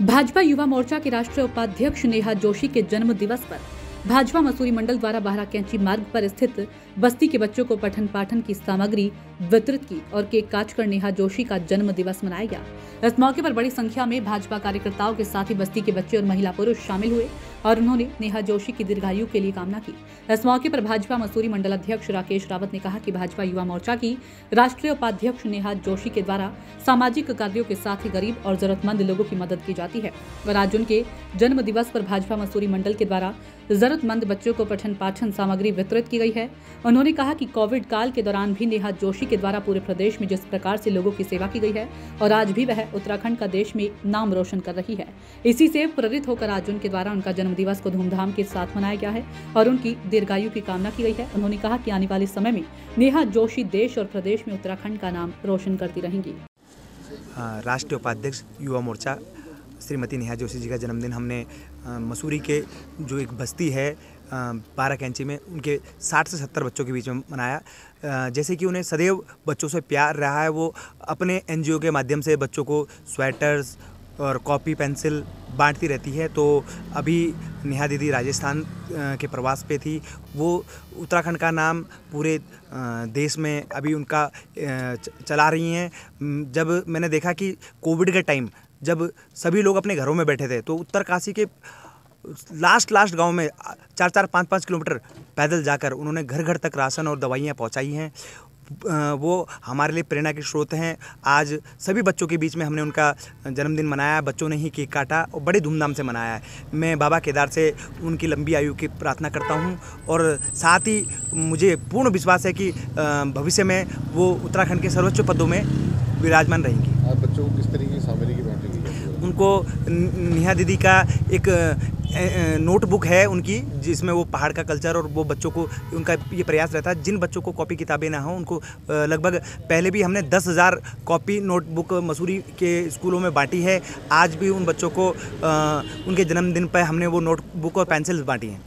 भाजपा युवा मोर्चा के राष्ट्रीय उपाध्यक्ष नेहा जोशी के जन्म दिवस पर भाजपा मसूरी मंडल द्वारा बाहरा कैंची मार्ग पर स्थित बस्ती के बच्चों को पठन पाठन की सामग्री वितरित की और केक काटकर नेहा जोशी का जन्म दिवस मनाया गया। इस मौके पर बड़ी संख्या में भाजपा कार्यकर्ताओं के साथ ही बस्ती के बच्चे और महिला पुरुष शामिल हुए और उन्होंने नेहा जोशी की दीर्घायु के लिए कामना की। इस मौके पर भाजपा मसूरी मंडल अध्यक्ष राकेश रावत ने कहा कि भाजपा युवा मोर्चा की राष्ट्रीय उपाध्यक्ष नेहा जोशी के द्वारा सामाजिक कार्यों के साथ ही गरीब और जरूरतमंद लोगों की मदद की जाती है और आज उनके जन्म दिवस पर भाजपा मसूरी मंडल के द्वारा जरूरतमंद बच्चों को पठन पाठन सामग्री वितरित की गई है। उन्होंने कहा कि कोविड काल के दौरान भी नेहा जोशी के द्वारा पूरे प्रदेश में जिस प्रकार से लोगों की सेवा की गई है और आज भी वह उत्तराखंड का देश में नाम रोशन कर रही है, इसी से प्रेरित होकर आज उनके द्वारा उनका जन्म दिवस को धूमधाम के साथ मनाया गया है और उनकी दीर्घायु की कामना की गई है। उन्होंने कहा कि आने वाले समय में नेहा जोशी देश और प्रदेश में उत्तराखंड का नाम रोशन करती रहेंगी। राष्ट्रीय उपाध्यक्ष युवा मोर्चा श्रीमती नेहा जोशी जी का जन्मदिन हमने मसूरी के जो एक बस्ती है बारा कैंची में उनके 60 से 70 बच्चों के बीच में मनाया। जैसे कि उन्हें सदैव बच्चों से प्यार रहा है, वो अपने एनजीओ के माध्यम से बच्चों को स्वेटर्स और कॉपी पेंसिल बांटती रहती है। तो अभी नेहा दीदी राजस्थान के प्रवास पे थी, वो उत्तराखंड का नाम पूरे देश में अभी उनका चला रही हैं। जब मैंने देखा कि कोविड के टाइम जब सभी लोग अपने घरों में बैठे थे तो उत्तरकाशी के लास्ट गांव में 4-4, 5-5 किलोमीटर पैदल जाकर उन्होंने घर घर तक राशन और दवाइयाँ पहुंचाई हैं। वो हमारे लिए प्रेरणा के स्रोत हैं। आज सभी बच्चों के बीच में हमने उनका जन्मदिन मनाया, बच्चों ने ही केक काटा और बड़े धूमधाम से मनाया है। मैं बाबा केदार से उनकी लंबी आयु की प्रार्थना करता हूं और साथ ही मुझे पूर्ण विश्वास है कि भविष्य में वो उत्तराखंड के सर्वोच्च पदों में विराजमान रहेंगी। आप बच्चों को किस तरीके की सामग्री की बांटेंगे? उनको नेहा दीदी का एक नोटबुक है उनकी, जिसमें वो पहाड़ का कल्चर और वो बच्चों को उनका ये प्रयास रहता है जिन बच्चों को कॉपी किताबें ना हो उनको लगभग पहले भी हमने 10,000 कॉपी नोटबुक मसूरी के स्कूलों में बांटी है। आज भी उन बच्चों को उनके जन्मदिन पर हमने वो नोटबुक और पेंसिल्स बांटी हैं।